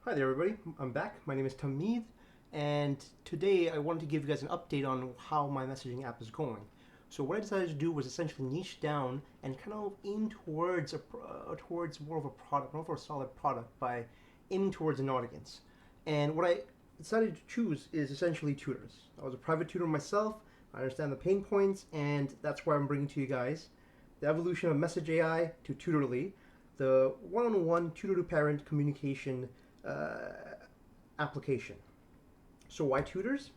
Hi there, everybody. I'm back. My name is Tamid, and today I wanted to give you guys an update on how my messaging app is going. So what I decided to do was essentially niche down and kind of aim towards towards more of a product, more of a solid product by aiming towards an audience. And what I decided to choose is essentially tutors. I was a private tutor myself. I understand the pain points, and that's why I'm bringing to you guys the evolution of Message AI to Tutorly, the one-on-one tutor-to-parent communication uh, application. So why tutors?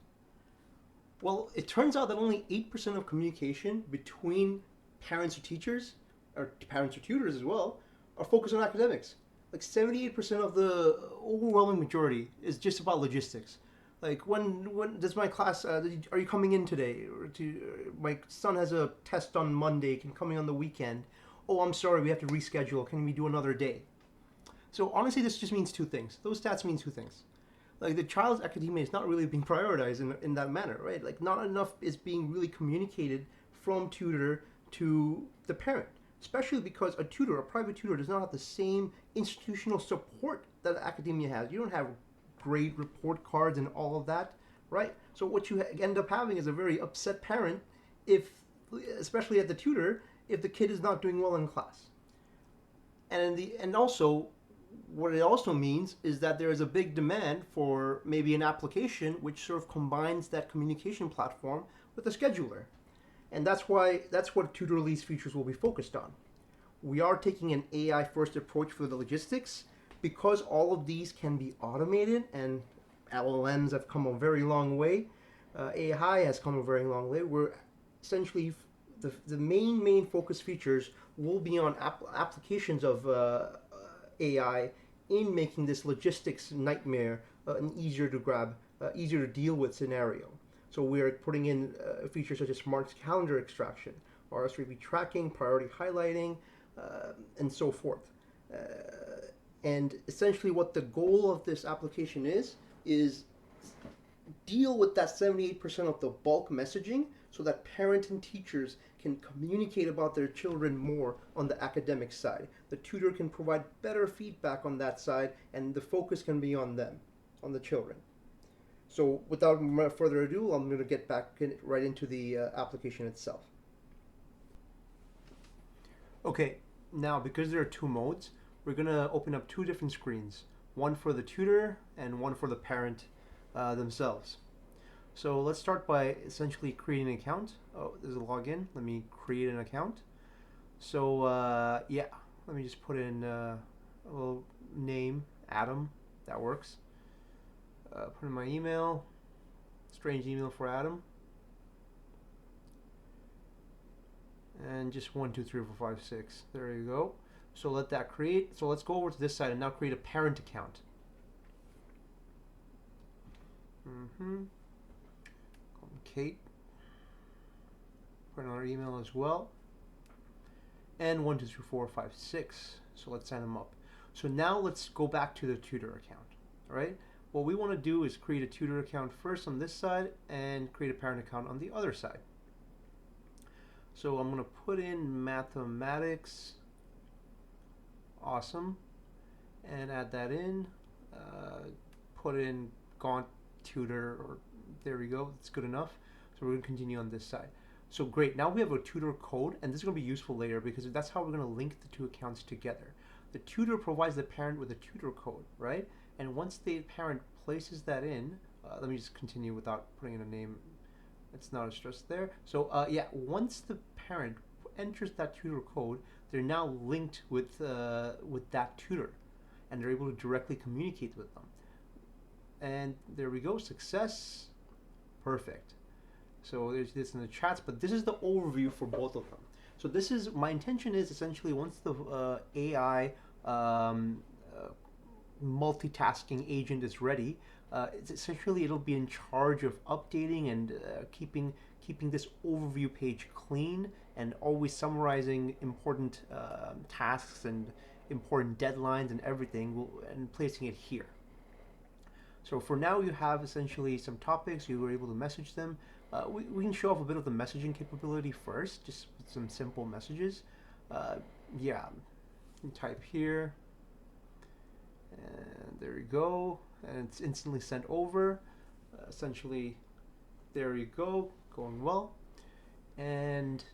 Well, it turns out that only 8% of communication between parents or teachers, or parents or tutors as well, are focused on academics. Like 78% of the overwhelming majority is just about logistics. Like when does my class? Are you coming in today? Or my son has a test on Monday. Can coming on the weekend? Oh, I'm sorry, we have to reschedule. Can we do another day? So honestly, this just means two things. Those stats mean two things. Like the child's academia is not really being prioritized in that manner, right? Like not enough is being really communicated from tutor to the parent, especially because a tutor, a private tutor, does not have the same institutional support that academia has. You don't have grade report cards and all of that, right? So what you end up having is a very upset parent if, especially at the tutor, if the kid is not doing well in class. And also what it also means is that there is a big demand for maybe an application which sort of combines that communication platform with a scheduler. And that's what Tutorly's features will be focused on. We are taking an AI first approach for the logistics because all of these can be automated and LLMs have come a very long way. AI has come a very long way. We're essentially the main focus features will be on applications of AI in making this logistics nightmare an easier to grab, easier to deal with scenario. So we're putting in features such as smart calendar extraction, RSVP tracking, priority highlighting, and so forth. And essentially, what the goal of this application is deal with that 78% of the bulk messaging so that parents and teachers can communicate about their children more on the academic side. The tutor can provide better feedback on that side, and the focus can be on them, on the children. So without further ado, I'm going to get right into the application itself. Okay, now because there are two modes, we're going to open up two different screens, one for the tutor and one for the parent themselves. So let's start by essentially creating an account. Oh, there's a login. Let me create an account. So yeah, let me just put in a little name, Adam. That works. Put in my email. Strange email for Adam. And just 1, 2, 3, 4, 5, 6. There you go. So let that create. So let's go over to this side and now create a parent account. Kate. Put in our email as well. And 1, 2, 3, 4, 5, 6. So let's sign them up. So now let's go back to the tutor account. All right. What we want to do is create a tutor account first on this side and create a parent account on the other side. So I'm going to put in mathematics. Awesome. And add that in. Put in Gaunt tutor, or there we go. It's good enough. So we're going to continue on this side. So great. Now we have a tutor code, and this is going to be useful later because that's how we're going to link the two accounts together. The tutor provides the parent with a tutor code, right? And once the parent places that in, let me just continue without putting in a name. It's not a stress there. So yeah, once the parent enters that tutor code, they're now linked with that tutor, and they're able to directly communicate with them. And there we go, success. Perfect. So there's this in the chats, but this is the overview for both of them. So this is, my intention is essentially once the AI multitasking agent is ready, it's essentially it'll be in charge of updating and keeping this overview page clean and always summarizing important tasks and important deadlines and everything and placing it here. So for now you have essentially some topics, you were able to message them. We can show off a bit of the messaging capability first, just with some simple messages. Yeah, you type here, and There you go, and it's instantly sent over. Essentially, there you go, going well. And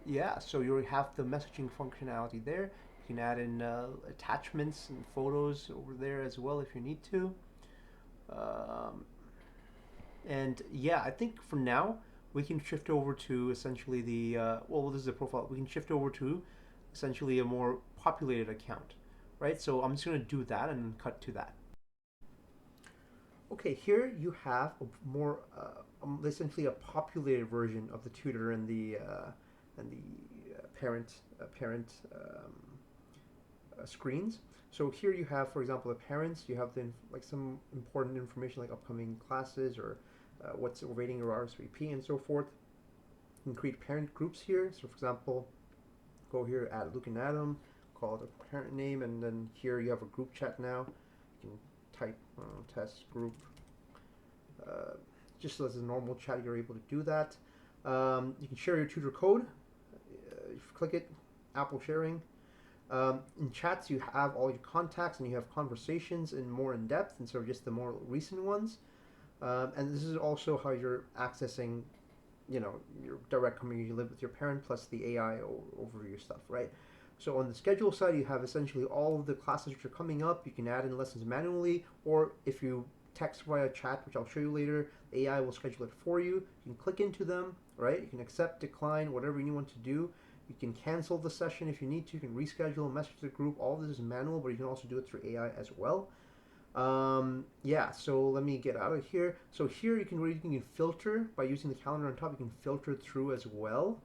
yeah, so you already have the messaging functionality there. You can add in attachments and photos over there as well if you need to. Um, and yeah, I think for now we can shift over to essentially the well, this is a profile. We can shift over to essentially a more populated account, right? So I'm just going to do that and then cut to that. Okay, here you have a more essentially a populated version of the tutor and the parent screens. So here you have, for example, the parents. You have like some important information like upcoming classes or what's awaiting your RSVP and so forth. You can create parent groups here. So, for example, go here, add Luke and Adam, call it a parent name, and then here you have a group chat now. You can type test group. Just as a normal chat, you're able to do that. You can share your tutor code. If you click it, Apple sharing. In chats, you have all your contacts and you have conversations in more in depth instead of just the more recent ones. And this is also how you're accessing, your direct community. You live with your parent plus the AI over your stuff, right? So on the schedule side, you have essentially all of the classes which are coming up. You can add in lessons manually, or if you text via chat, which I'll show you later, the AI will schedule it for you. You can click into them, right? You can accept, decline, whatever you want to do. You can cancel the session if you need to. You can reschedule, message the group. All of this is manual, but you can also do it through AI as well. Yeah, so let me get out of here. So here you can filter by using the calendar on top. You can filter through as well,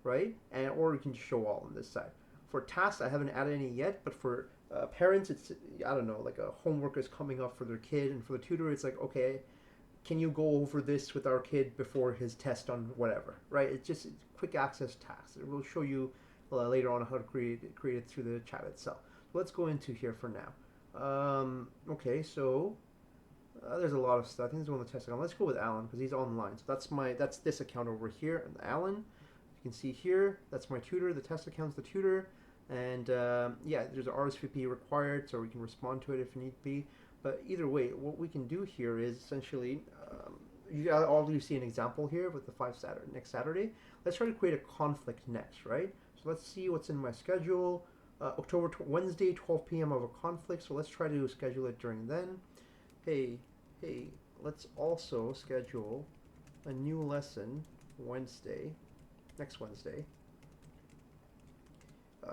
right? And or you can show all on this side. For tasks, I haven't added any yet, but for parents, it's, I don't know, like a homework is coming up for their kid, and for the tutor, it's like, okay, can you go over this with our kid before his test on whatever, right? It's just quick access tasks. It will show you later on how to create it through the chat itself. So let's go into here for now. Okay, so there's a lot of stuff. I think there's one of the test account. Let's go with Alan because he's online. So that's this account over here, and Alan. You can see here that's my tutor. The test account's the tutor, and yeah, there's an RSVP required, so we can respond to it if need be. But either way, what we can do here is essentially, you already see an example here with the next Saturday. Let's try to create a conflict next, right? So let's see what's in my schedule. Wednesday, 12 p.m. of a conflict. So let's try to schedule it during then. Hey, let's also schedule a new lesson next Wednesday,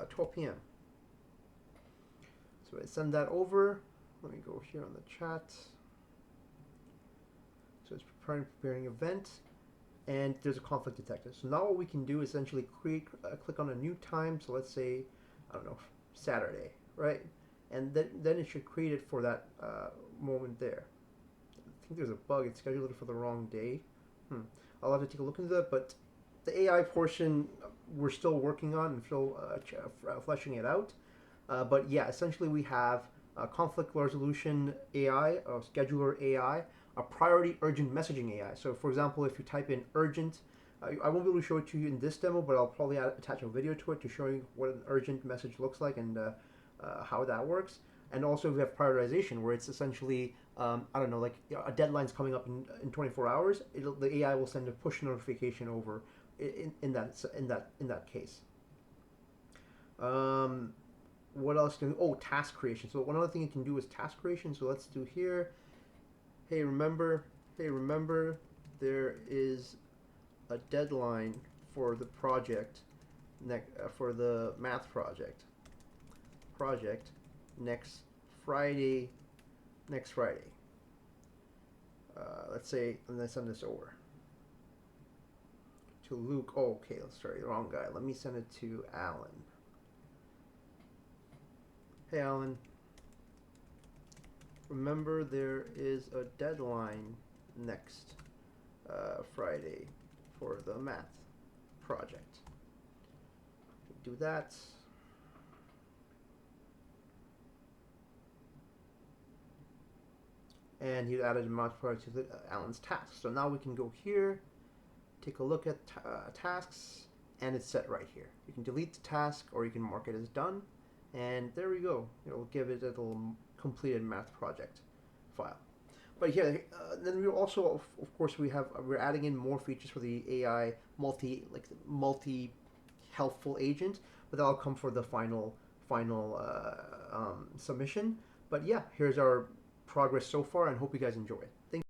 12 p.m. So I send that over. Let me go here on the chat. So it's preparing event, and there's a conflict detected. So now what we can do is essentially click on a new time. So let's say, I don't know, Saturday, right? And then it should create it for that moment there. I think there's a bug. It scheduled it for the wrong day. I'll have to take a look into that, but the AI portion we're still working on and still fleshing it out. But yeah, essentially we have conflict resolution AI, scheduler AI, a priority urgent messaging AI. So for example, if you type in urgent, I won't be able to show it to you in this demo, but I'll probably attach a video to it to show you what an urgent message looks like and how that works. And also we have prioritization, where it's essentially, I don't know, like a deadline's coming up in 24 hours. The AI will send a push notification over in that case. What else can? Oh, task creation. So one other thing you can do is task creation. So let's do here. Hey, remember, there is a deadline for the project, for the math project next Friday. Let's say, and then send this over to Luke. Oh, okay, let's try the wrong guy. Let me send it to Alan. Hey, Alan. Remember, there is a deadline next Friday for the math project. Do that. And he added a math project to Alan's task. So now we can go here, take a look at tasks, and it's set right here. You can delete the task or you can mark it as done. And there we go. It'll give it a little completed math project file. But yeah, then we also, of course, we're adding in more features for the AI multi helpful agent, but that'll come for the final submission. But yeah, here's our progress so far, and hope you guys enjoy it. Thank